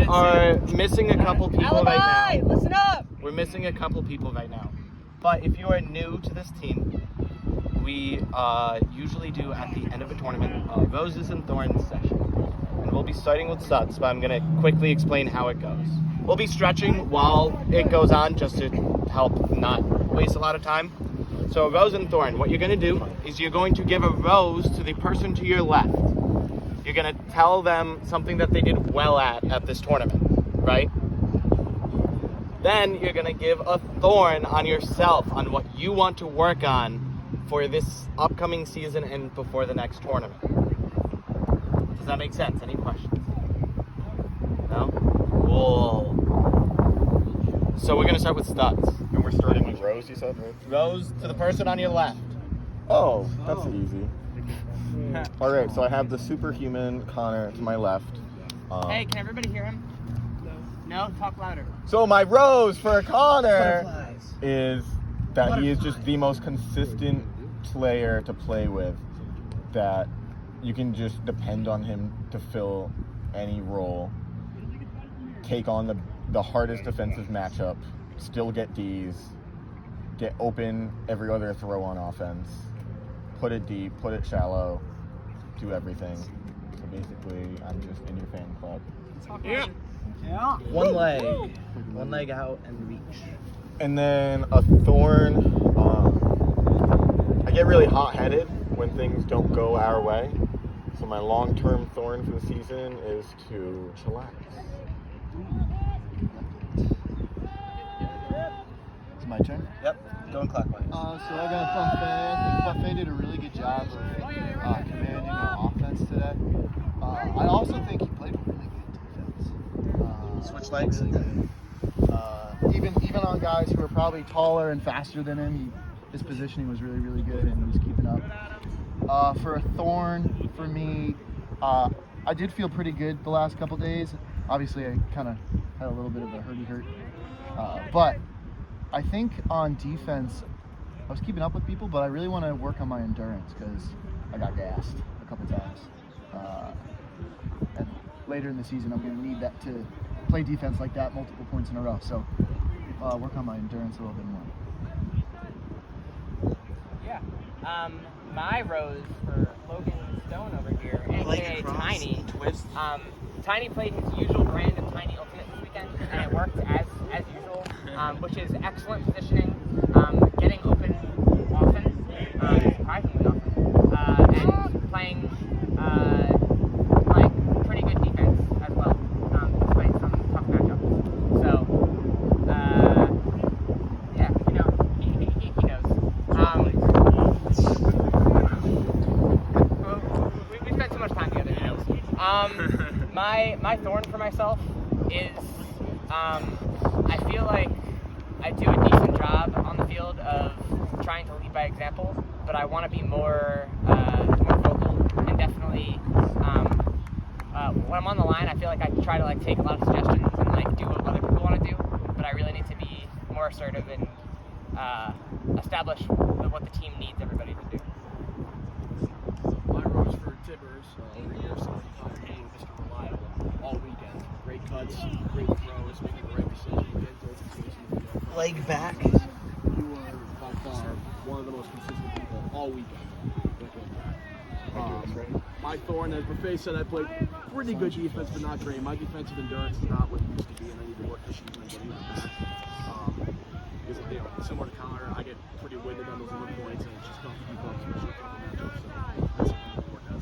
are missing a couple people right now. Listen up! We're missing a couple people right now. But if you are new to this team, we usually do at the end of a tournament Roses and Thorns session. And we'll be starting with Suds, but I'm going to quickly explain how it goes. We'll be stretching while it goes on just to help not waste a lot of time. So Rose and Thorn, what you're going to do is you're going to give a rose to the person to your left. You're going to tell them something that they did well at this tournament, right? Then you're going to give a thorn on yourself on what you want to work on for this upcoming season and before the next tournament. Does that make sense? Any questions? No? Cool. So we're going to start with Studs. And we're starting with Rose, you said, right? Rose to the person on your left. Oh, that's easy. All right, so I have the superhuman Connor to my left. Hey, can everybody hear him? No? Talk louder. So my rose for Connor is that he is just the most consistent player to play with, that you can just depend on him to fill any role, take on the hardest defensive matchup, still get Ds, get open every other throw on offense, put it deep, put it shallow, do everything. So basically, I'm just in your fan club. Yeah. One leg out and reach. And then a thorn. I get really hot-headed when things don't go our way. So my long-term thorn for the season is to chillax. It's my turn. Yep, going clockwise. So I got Buffet. I think Buffet did a really good job of commanding our offense today. I also think he played really good defense. Switch legs. Even on guys who are probably taller and faster than him, his positioning was really, really good, and he was keeping up. For a thorn, for me, I did feel pretty good the last couple days. Obviously, I kind of had a little bit of a hurt. But I think on defense, I was keeping up with people, but I really want to work on my endurance because I got gassed a couple times. And later in the season, I'm going to need that to play defense like that multiple points in a row. So work on my endurance a little bit more. Yeah. My rose for Logan Stone over here, aka Tiny. Twist. Tiny played his usual brand of Tiny Ultimate this weekend, and it worked as usual, which is excellent positioning, getting open often, surprisingly often, and playing pretty good defense as well, despite some tough matchups. So, yeah, he knows. We spent so much time together, he knows. My thorn for myself is, I feel like I do a decent job on the field of trying to lead by example, but I want to be more vocal, and definitely when I'm on the line, I feel like I try to take a lot of suggestions and do what other people want to do, but I really need to be more assertive and establish what the team needs everybody to do. My rose for Tibbers over here, somebody called me Mr. Reliable all weekend. Great cuts, great throws, making the right decision, getting those decisions. Leg back. You are by far one of the most consistent people all weekend. My thorn, as Buffet said, I played pretty good defense, but not great. My defensive endurance is not what it used to be, and I need to work this season and get even better. Because, similar to Connor, I get pretty winded on those little points, and it's just tough to keep up, especially a couple matchups. So that's something to work on.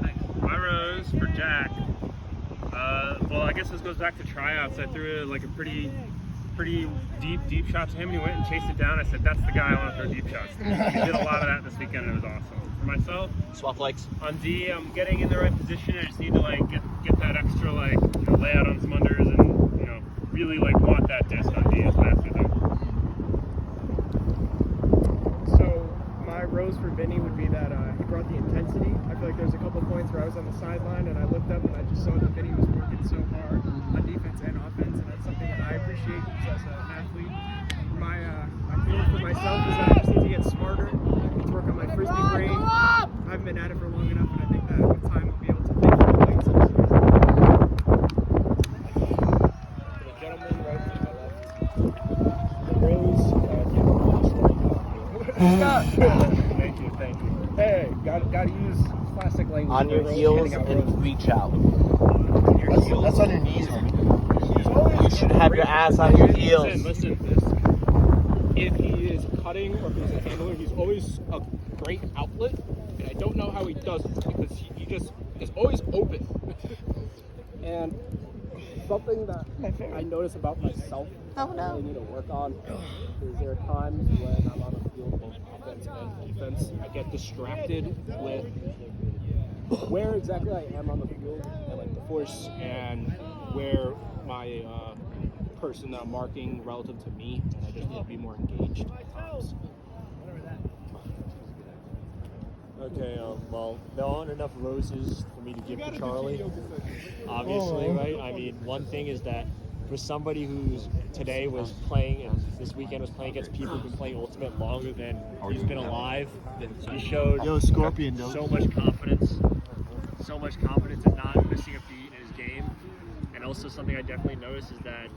Thanks. My rose for Jack. Well, I guess this goes back to tryouts. I threw a pretty deep shot to him, and he went and chased it down. I said, "That's the guy I want to throw deep shots to." He did a lot of that this weekend, and it was awesome. For myself, Swap legs. on D, I'm getting in the right position. I just need to get that extra layout on some unders, and really want that disc on D. Is what I have to do. So my rose for Vinny would be that he brought the intensity. I feel like there's a couple points where I was on the sideline and I looked up and I just saw that Vinny was working so hard on defense and offense, and that's something that I appreciate as an athlete. My goal for myself is that I just need to get smarter, to work on my frisbee brain. I haven't been at it for long enough, and I think that with time I'll be able to think of things. Hey, gotta use classic language. On your for heels handing out and roses. reach out. That's on your knees, homie. You should have your ass on your heels. Listen, Fisk. If he is cutting or if he's a handler, he's always a great outlet, and I don't know how he does it because he just is always open. And something that I notice about myself I really need to work on is there are times when I'm on the field, both offense and defense, I get distracted with where exactly I am on the field and like the force and where my person that I'm marking relative to me, and I just need to be more engaged at times. Okay, well, there aren't enough roses for me to give to Charlie, obviously, right? I mean, one thing is that for somebody who's today was playing and this weekend was playing against people who've been playing Ultimate longer than he's been alive, he showed Scorpion, so much confidence in not missing a beat in his game. And also something I definitely noticed is that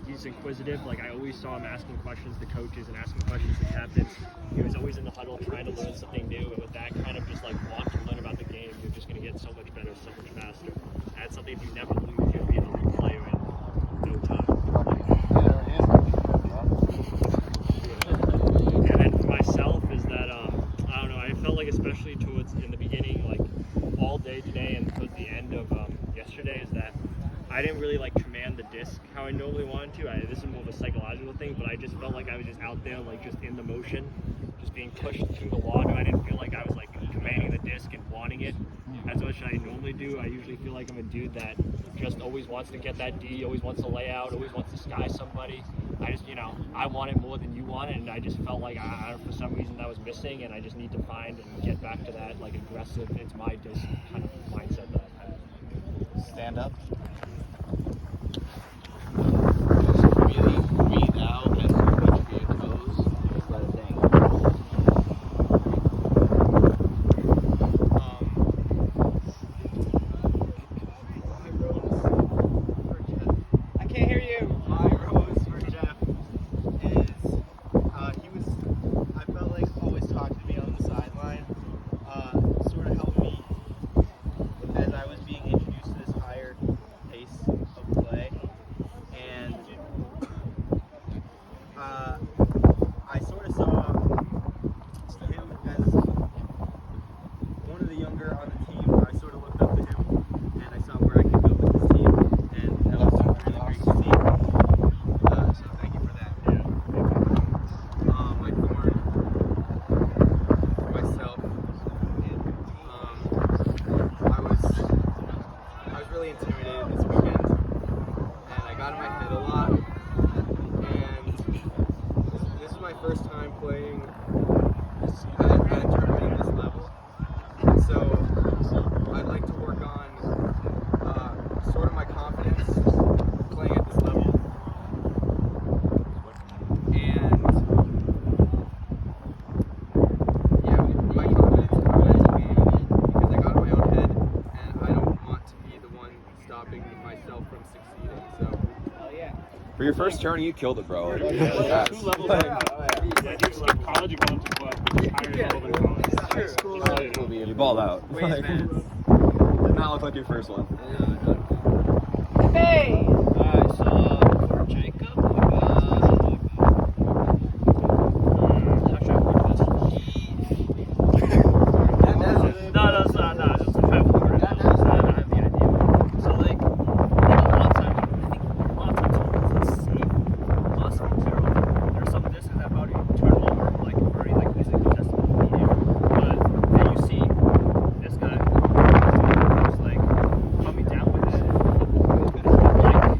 he's inquisitive. Like I always saw him asking questions to coaches and asking questions to captains. He was always in the huddle trying to learn something new. And with that kind of just like want to learn about the game, you're just going to get so much better, so much faster. And that's something if you never lose, you'll be an elite player in no time. And then for myself is that, I don't know, I felt like especially towards in the beginning, like all day today and towards the end of yesterday is that I didn't really like command the disc how I normally wanted to. This is more of a psychological thing, but I just felt like I was just out there, like just in the motion, just being pushed through the water. I didn't feel like I was like commanding the disc and wanting it as much as I normally do. I usually feel like I'm a dude that just always wants to get that D, always wants to lay out, always wants to sky somebody. I just, I want it more than you want it, and I just felt like for some reason that was missing, and I just need to find and get back to that like aggressive, it's my disc kind of mindset that I have. Stand up. Just really breathe out and reach for your toes. Just let it hang. I can't hear you. My rose for Jeff is I felt like always talking to me on the sideline, sort of helped me as I was being introduced to this higher pace of play, and I sort of saw him as one of the younger on the team. I sort of looked up to him, and I saw where I could go with this team, and that was really great to see. So thank you for that. My thorn for myself, I was really intimidated this weekend, and I got in my head a lot. And this is my first time playing at a tournament at this level, so I'd like to work on sort of my confidence playing at this level, and my confidence in the game, because I got in my own head, and I don't want to be the one stopping myself from succeeding. So. For your first turn, you killed it, bro. Two levels yeah, you skip college, you go into what? Higher level than college. You balled out. Did not look like your first one. Hey! So for Jacob, No, it's not. It's just a fact. I have the idea. So like, a lot of times it's safe. Lost there's some distance that body turn over, like very like easily contested in the air. But then you see this guy just like coming down with it. Like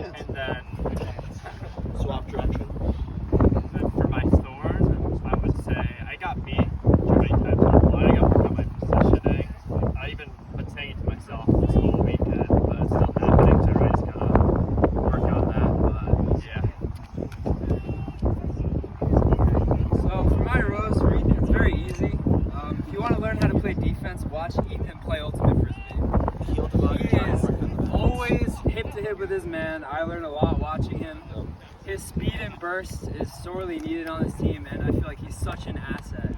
And then swap direction. And then for my Thorns, I would say I got beat right at one. I got worked on my positioning. I even been saying it to myself this whole weekend, but it's still happening, so I just gotta work on that. But yeah. So for my rose for Ethan, it's very easy. If you want to learn how to play defense, watch Ethan play Ultimate Frisbee. He is always hip to hip with his man. I learned a lot watching him. His speed and burst is sorely needed on this team, and I feel like he's such an asset.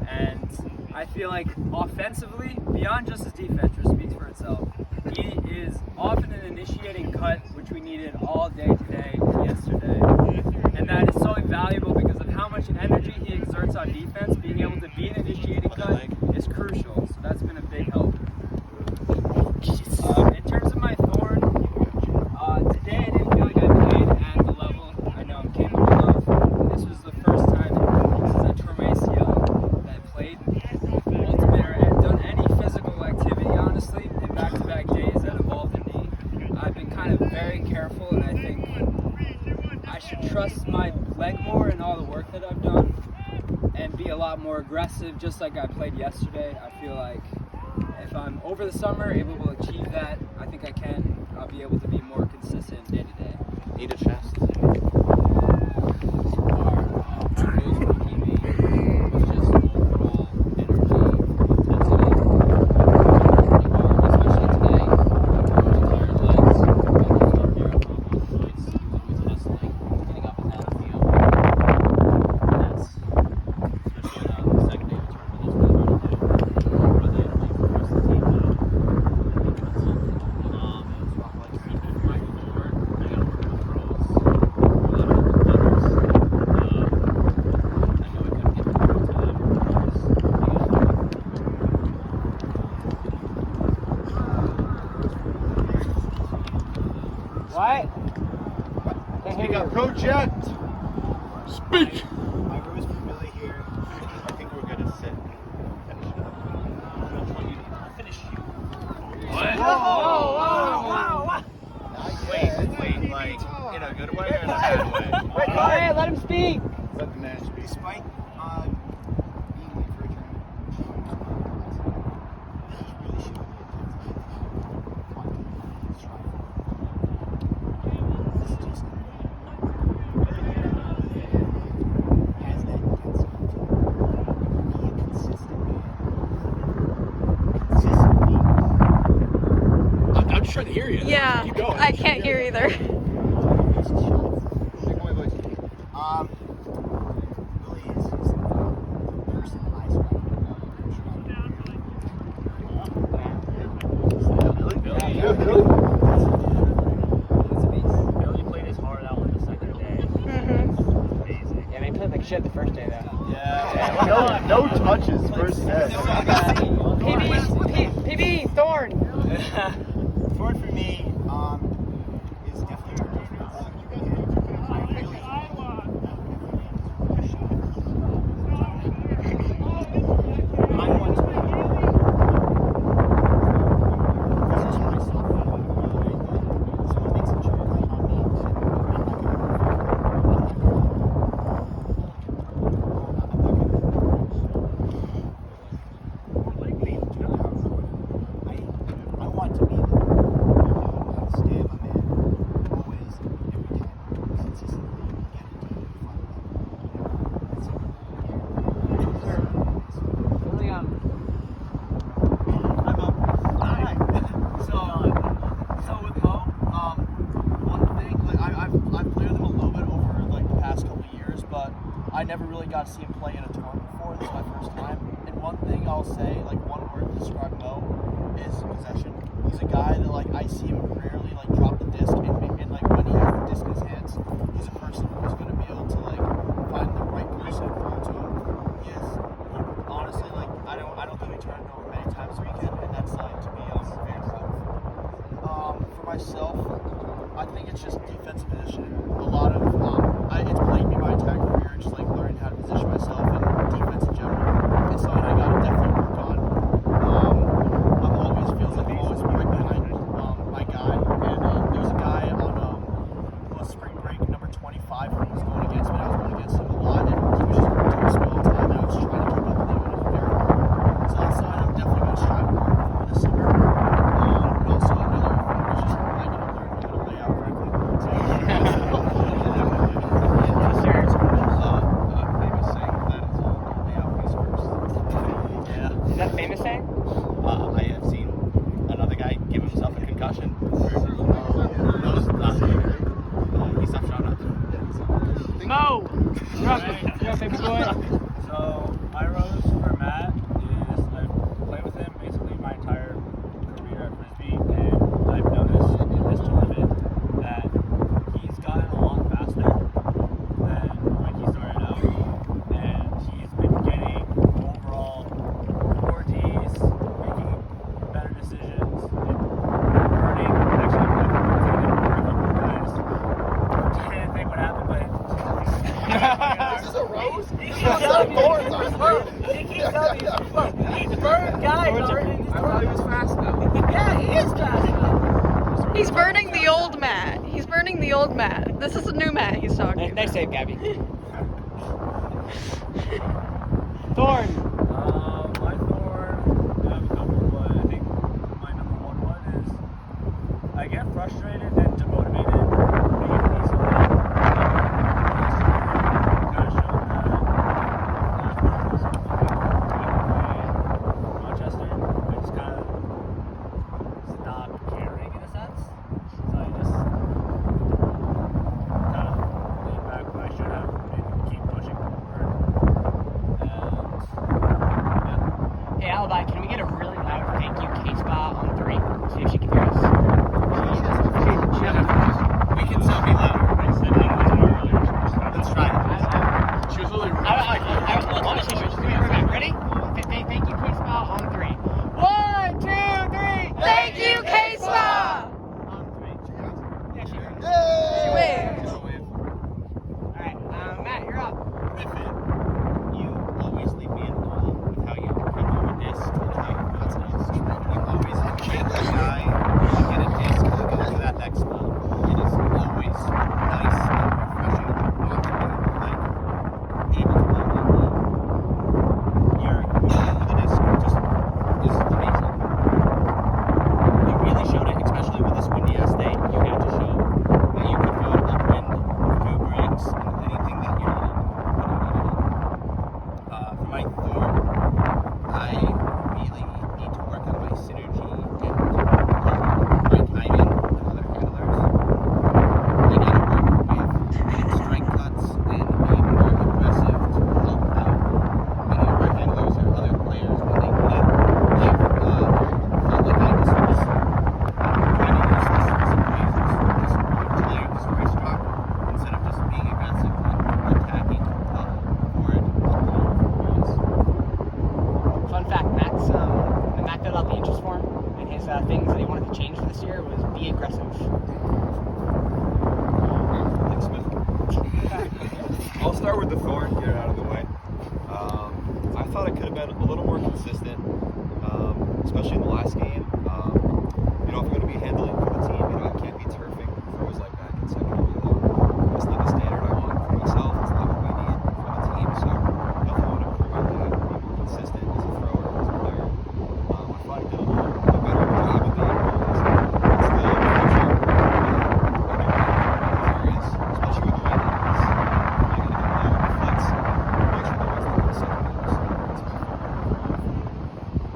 And I feel like offensively, beyond just his defense, which speaks for itself, he is often an initiating cut, which we needed all day today and yesterday. And that is so valuable because of how much energy he exerts on defense. Being able to be an initiating cut is crucial, so that's been a big help. In terms of my Thorn, today I didn't feel like I played at the level I know I'm capable of. This was the first time since I tore my ACL that I played Ultimate or had done any physical activity, honestly, in back-to-back days that involved a knee. I've been kind of very careful, and I think I should trust my leg more in all the work that I've done and be a lot more aggressive, just like I played yesterday. I feel like if I'm over the summer able to achieve that, I think I can. I'll be able to be more consistent day to day. Need a chest. Speak up, project! Speak! My rose for Billy here. I think we're gonna sit. Finish it up. Finish you. What? Whoa! Wait, like in a good way or in a bad way? Wait, Corey, let him speak. Let the man speak. Despite being late for a train, he's really showing the intensity. This is just has that intensity. Be a consistent man. Consistently. I'm just trying to hear you. Yeah, Keep going. I can't hear either. Billy is the person I Billy played his heart out on the second day. Amazing. Yeah, they played like shit the first day though. Yeah. No touches, first set. PB, Thorn. Thorn for me is definitely our defense. I really I want to this is myself. Someone makes a joke like on me. I'm not I want to be stay my man always, every time, consistently guaranteed That's it. Hi. So with Mo, one thing, like I've played with him a little bit over like the past couple of years, but I never really got to see him play in a tournament before. This is my first time. And one thing I'll say, like one word to describe Mo is possession. He's a guy that like I see him rarely like drop the disc and like when he has the disc in his hands, he's a person who's gonna be able to like find the right person and throw it to him. He is honestly like I don't think we turned it over many times this weekend, and that's like to be very proud of. For myself, I think it's just defensive positioning. A lot of it's plagued me my entire career, just like learning how to position myself and defense in general. It's something I gotta definitely work on. I'm always feels like I'm always right behind my guy, and there's a guy on He's burning the old Matt. He's burning the old Matt. This is a new Matt he's talking Nice about. save, Gabby. Thorn. My thorn, I have a couple, but I think my number one is I get frustrated and demotivated pretty easily. Kind of showed that Rochester. I just kind of stopped caring in a sense. So I just kind of laid back when I should have and keep pushing forward. Hey, Alibi, can we get a really loud thank you K-Spa on 3? See if she can hear us. We can still be louder. I said that was earlier. Let's try it. She was literally Ready? Thank you K-Spa on 3. 1, 2, 3. Thank you, K-Spa! Yeah, she heard us. She waves. Alright, Matt, you're up. Griffin, you always leave me in awe with how you handle your disc and how you process. You always educate the guy to get a disc and go to that next level. It is always nice and refreshing to watch you like able to play that well. Your handle with the disc just is amazing. You really showed it, especially with this windy ass day. You had to show that you could go upwind, do breaks, and anything that you needed. For my thorn, I really need to work on my synergy and my timing with other handlers. I need to work with strike cuts and being more aggressive to help out many of our handlers or other players when they need it. Felt like I just was trying to use this in some ways as a player who's very strong instead of just being aggressive and attacking forward. Fun fact, Matt filled out the interest form, and his things that he wanted to change for this year was be aggressive. I'll start with the thorn, get it out of the way. I thought it could have been a little more consistent, especially in the last game. If I'm going to be handling for the team, I can't be turfing throws like that consecutively. That's not the standard I want for myself. It's not what I need for the team. So definitely want to improve on that, be more consistent as a thrower, as a player. I thought I did a little better job of being always still in the future. Areas, especially with the way that it's really going to get low and flex. Make sure there wasn't a second goal. So that's my favorite.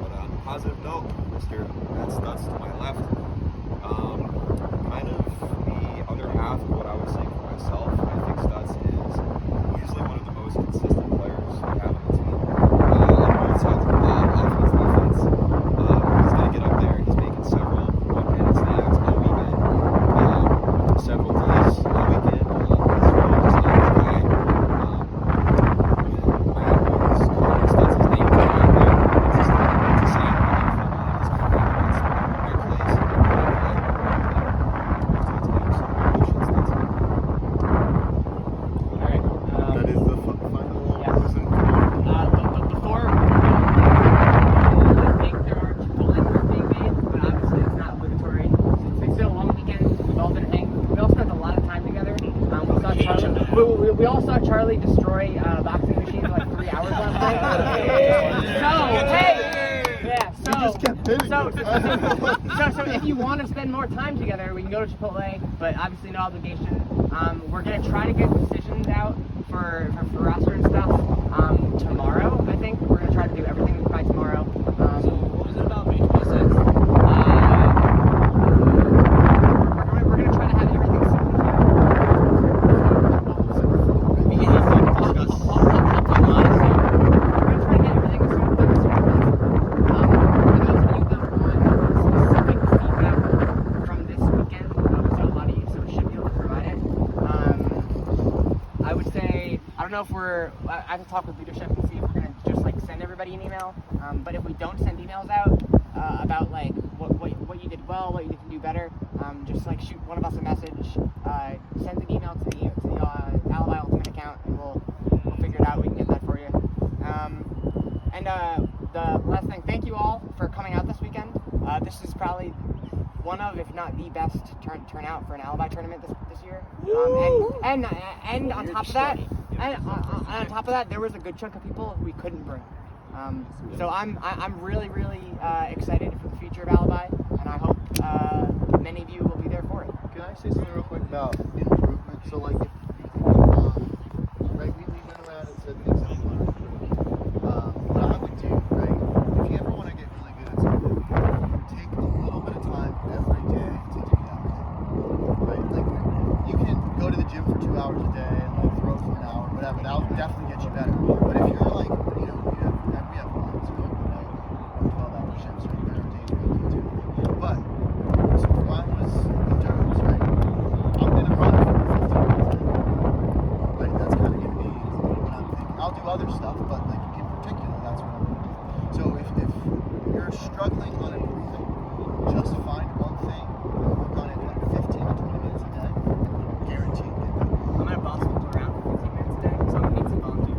But on a positive note, Mr. Matt Stutz to my left. Kind of the other half of what I was saying for myself. I think Stutz is usually one of the most consistent players we have on the team. On both sides of the ball, offense, defense. He's going to get up there. He's making several one-handed snags all weekend. Several Ds all weekend. He's really just not his guy. My always calling Stutz's name out there. It's the same. It's my favorite. Your place. That is the final person. Before, I think there are Chipotle being made, but obviously it's not obligatory. It's still a long weekend. We've all been hanging. We all spent a lot of time together. We all saw Charlie destroy boxing machines like 3 hours last night. So if you want to spend more time together, we can go to Chipotle, but obviously no obligation. We're gonna try to get decisions out for roster and stuff tomorrow. I think we're gonna try to do everything by tomorrow. What was it about? Made no sense. We're gonna try to have everything simple. I have to talk with leadership and see if we're gonna just like send everybody an email. But if we don't send emails out about like what you did well, what you can do better, just like shoot one of us a message, send an email to the Alibi Ultimate account, and we'll figure it out. We can get that for you. And the last thing, thank you all for coming out this weekend. This is probably one of, if not the best turnout for an alibi tournament this year. And on top of that, there was a good chunk of people who we couldn't bring. So I'm really excited for the future of alibi, and I hope many of you will be there for it. Can I say something real quick about improvement? So like, if, right, we went around and said things that we want to improve. What I would do, right, if you ever want to get really good at something, take a little bit of time every day to do that. Right, like you can go to the gym for 2 hours a day and like throw for an hour, whatever. That'll definitely get you better. But if you're like, you know, we have lines, you know, 12-hour shifts, right? Better days too. But so mine was endurance, right? I'm gonna run for 15 minutes. Like that's kind of gonna be what I'm thinking. I'll do other stuff, but like in particular, that's what I'm doing. So if you're struggling on improving, just find one thing and work on it like 15 to 20 minutes a day. Guaranteed to get better. I'm gonna boss people around for 15 minutes a day, so I'm gonna need some volunteers.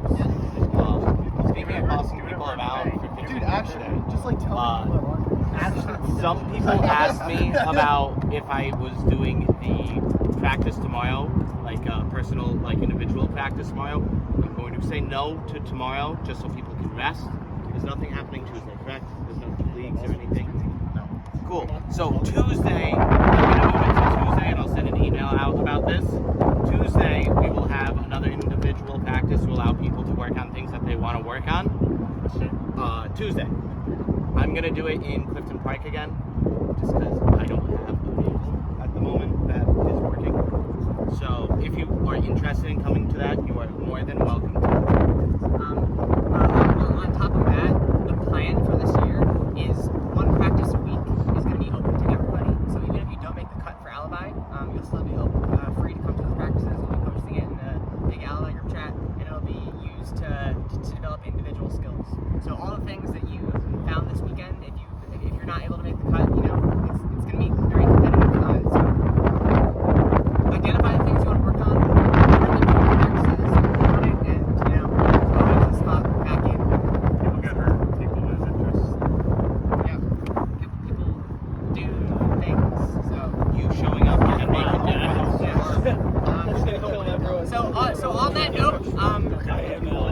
Speaking of bossing people around, Dude, actually, just like tell me what some people asked me about if I was doing the practice tomorrow, like personal, like individual practice tomorrow. I'm going to say no to tomorrow, just so people can rest. There's nothing happening Tuesday, correct? There's no leagues or anything? No. Cool. So Tuesday, I'm going to move it to Tuesday, and I'll send an email out about this. Tuesday, we will have another individual practice to allow people to work on things that they want to work on. Tuesday. I'm going to do it in Clifton Park again, just because I don't have a vehicle at the moment that is working. So if you are interested in coming to that, you are more than welcome to. On top of that, the plan for this year is one practice a week is going to be open to everybody. So even if you don't make the cut for alibi, you'll still be free to come to those practices. We'll be posting it in the big alibi group chat, and it'll be used to develop individual skills. So all the things that you found this weekend, if you're not able to make the cut, you know, it's going to be very competitive. So identify the things you want to work on, bring them to your practices, run it, and you know, always a spot back in. People get hurt. People lose interest. Yeah, people do things. So You showing up and making difference. So on that note,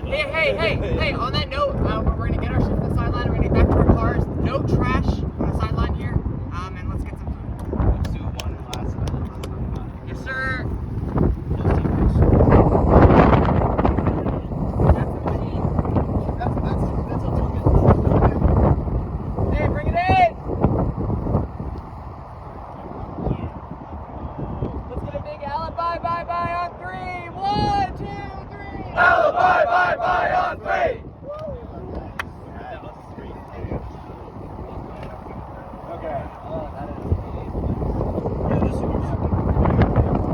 hey, on that note, we're gonna get our shit from the sideline. We're gonna get back to our cars. No trash on the sideline here, and let's get some food. Let's do one last. Yes, sir. Hey, bring it in. Let's get a big alibi bye on 3. 1, 2, 3. Alibi, bye on 3.